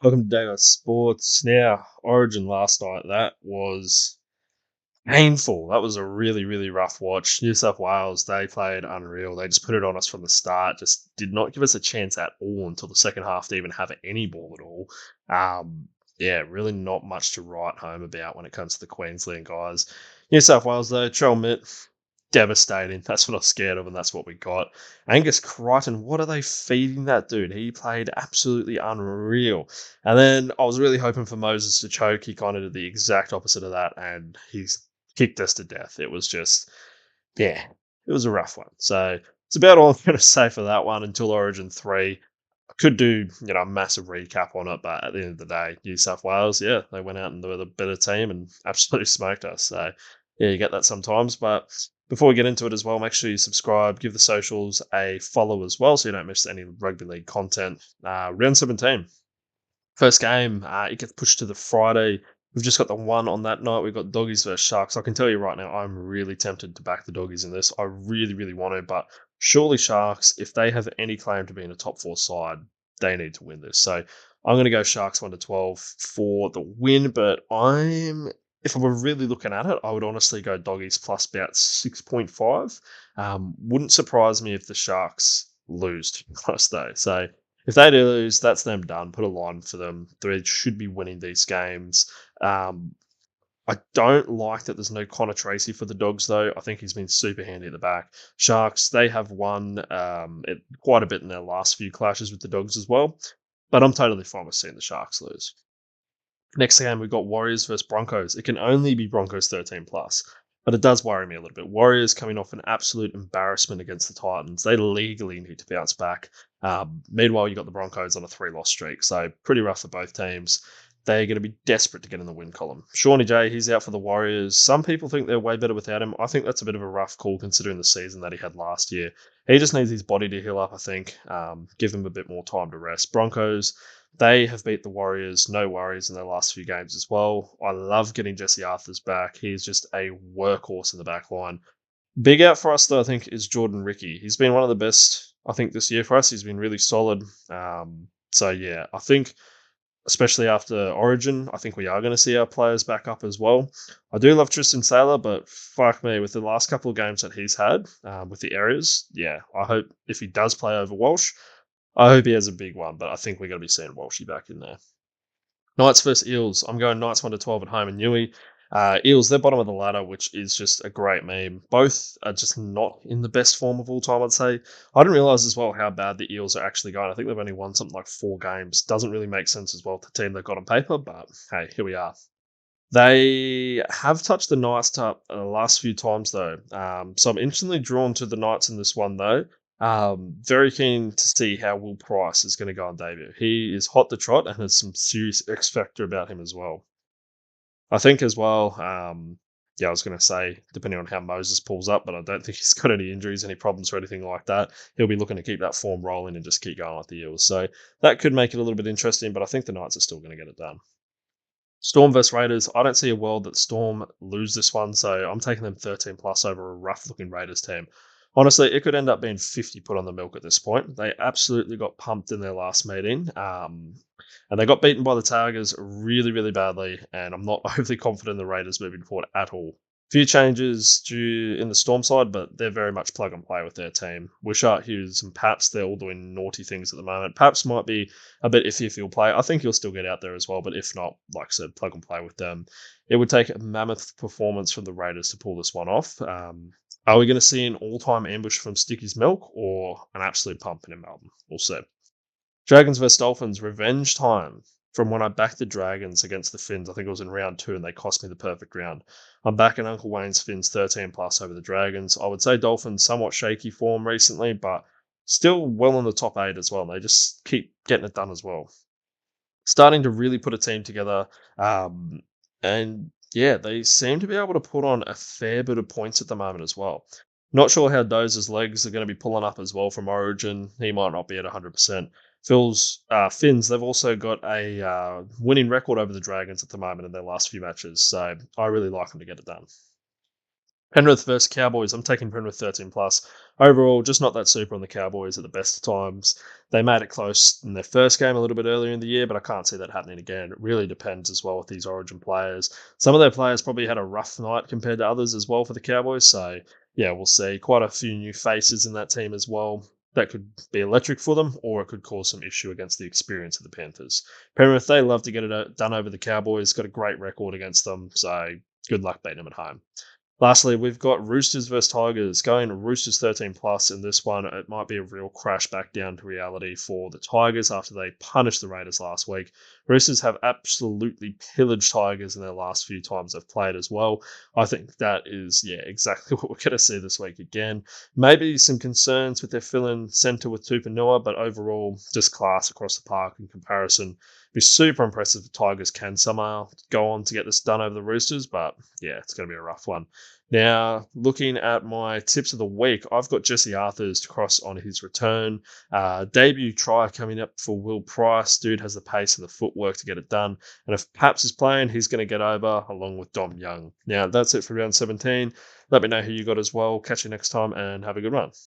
Welcome to Daily Sports. Now, Origin last night, that was painful. That was a really, really rough watch. New South Wales, they played unreal. They just put it on us from the start, just did not give us a chance at all until the second half to even have any ball at all. Yeah, really not much to write home about when it comes to the Queensland guys. New South Wales, though, Trell Mitt, devastating. That's what I was scared of, and that's what we got. Angus Crichton, what are they feeding that dude? He played absolutely unreal. And then I was really hoping for Moses to choke. He kind of did the exact opposite of that, and he's kicked us to death. It was just, yeah, it was a rough one. So it's about all I'm going to say for that one until Origin 3. I could do, a massive recap on it, but at the end of the day, New South Wales, yeah, they went out and they were the better team and absolutely smoked us. So, yeah, you get that sometimes. But before we get into it as well, make sure you subscribe, give the socials a follow as well so you don't miss any rugby league content. Round 17. First game, it gets pushed to the Friday. We've just got the one on that night. We've got Doggies versus Sharks. I can tell you right now, I'm really tempted to back the Doggies in this. I really, really want to, but surely Sharks, if they have any claim to being a top four side, they need to win this. So I'm going to go Sharks 1 to 12 for the win, but if I were really looking at it, I would honestly go Doggies plus about 6.5. Wouldn't surprise me if the Sharks lose, to be honest, though. So if they do lose, that's them done. Put a line for them. They should be winning these games. Um, I don't like that there's no Connor Tracy for the Dogs, though. I think he's been super handy at the back. Sharks, they have won quite a bit in their last few clashes with the Dogs as well. But I'm totally fine with seeing the Sharks lose. Next game, we've got Warriors versus Broncos. It can only be Broncos 13 plus, but it does worry me a little bit. Warriors coming off an absolute embarrassment against the Titans. They legally need to bounce back. Meanwhile, you got the Broncos on a 3-loss streak, so pretty rough for both teams. They're going to be desperate to get in the win column. Shawnee J, he's out for the Warriors. Some people think they're way better without him. I think that's a bit of a rough call considering the season that he had last year. He just needs his body to heal up, I think. Give him a bit more time to rest. Broncos, they have beat the Warriors, no worries in their last few games as well. I love getting Jesse Arthurs back. He's just a workhorse in the back line. Big out for us, though, I think, is Jordan Ricky. He's been one of the best, I think, this year for us. He's been really solid. So, yeah, I think, especially after Origin, I think we are going to see our players back up as well. I do love Tristan Saylor, but fuck me, with the last couple of games that he's had with the areas, yeah, I hope if he does play over Walsh, I hope he has a big one, but I think we're going to be seeing Walshy back in there. Knights versus Eels. I'm going Knights 1 to 12 at home in Newey. Eels, they're bottom of the ladder, which is just a great meme. Both are just not in the best form of all time, I'd say. I didn't realise as well how bad the Eels are actually going. I think they've only won something like 4 games. Doesn't really make sense as well to the team they've got on paper, but hey, here we are. They have touched the Knights up the last few times, though. So I'm instantly drawn to the Knights in this one, though. Very keen to see how Will Price is going to go on debut. He is hot to trot and has some serious X factor about him as well. I think as well, yeah, I was going to say, depending on how Moses pulls up, but I don't think he's got any injuries, any problems or anything like that. He'll be looking to keep that form rolling and just keep going like the Eels. So that could make it a little bit interesting, but I think the Knights are still going to get it done. Storm versus Raiders. I don't see a world that Storm lose this one, so I'm taking them 13 plus over a rough looking Raiders team. Honestly, it could end up being 50 put on the milk at this point. They absolutely got pumped in their last meeting, and they got beaten by the Tigers really, really badly. And I'm not overly confident in the Raiders moving forward at all. Few changes due in the Storm side, but they're very much plug and play with their team. Wishart, Hughes, and Paps, they're all doing naughty things at the moment. Paps might be a bit iffy if he'll play. I think he'll still get out there as well, but if not, like I said, plug and play with them. It would take a mammoth performance from the Raiders to pull this one off. Are we going to see an all-time ambush from Sticky's Milk or an absolute pumping in Melbourne? We'll see. Dragons vs Dolphins, revenge time. From when I backed the Dragons against the Finns, I think it was in round 2, and they cost me the perfect round. I'm backing Uncle Wayne's Finns 13 plus over the Dragons. I would say Dolphins somewhat shaky form recently, but still well in the top 8 as well. And they just keep getting it done as well. Starting to really put a team together, and yeah, they seem to be able to put on a fair bit of points at the moment as well. Not sure how Dozer's legs are going to be pulling up as well from Origin. He might not be at 100%. Finns, they've also got a winning record over the Dragons at the moment in their last few matches, so I really like them to get it done. Penrith versus Cowboys. I'm taking Penrith 13 plus. Overall, just not that super on the Cowboys at the best of times. They made it close in their first game a little bit earlier in the year, but I can't see that happening again. It really depends as well with these Origin players. Some of their players probably had a rough night compared to others as well for the Cowboys. So yeah, we'll see. Quite a few new faces in that team as well. That could be electric for them, or it could cause some issue against the experience of the Panthers. Penrith, they love to get it done over the Cowboys. Got a great record against them, so good luck beating them at home. Lastly, we've got Roosters versus Tigers. Going Roosters 13 plus in this one. It might be a real crash back down to reality for the Tigers after they punished the Raiders last week. Roosters have absolutely pillaged Tigers in their last few times they've played as well. I think that is, yeah, exactly what we're going to see this week again. Maybe some concerns with their fill-in centre with Tupanua, but overall, just class across the park in comparison. Be super impressive if the Tigers can somehow go on to get this done over the Roosters, but yeah, it's going to be a rough one. Now, looking at my tips of the week, I've got Jesse Arthurs to cross on his return. Debut try coming up for Will Price. Dude has the pace and the footwork to get it done. And if Paps is playing, he's going to get over along with Dom Young. Now, that's it for round 17. Let me know who you got as well. Catch you next time and have a good one.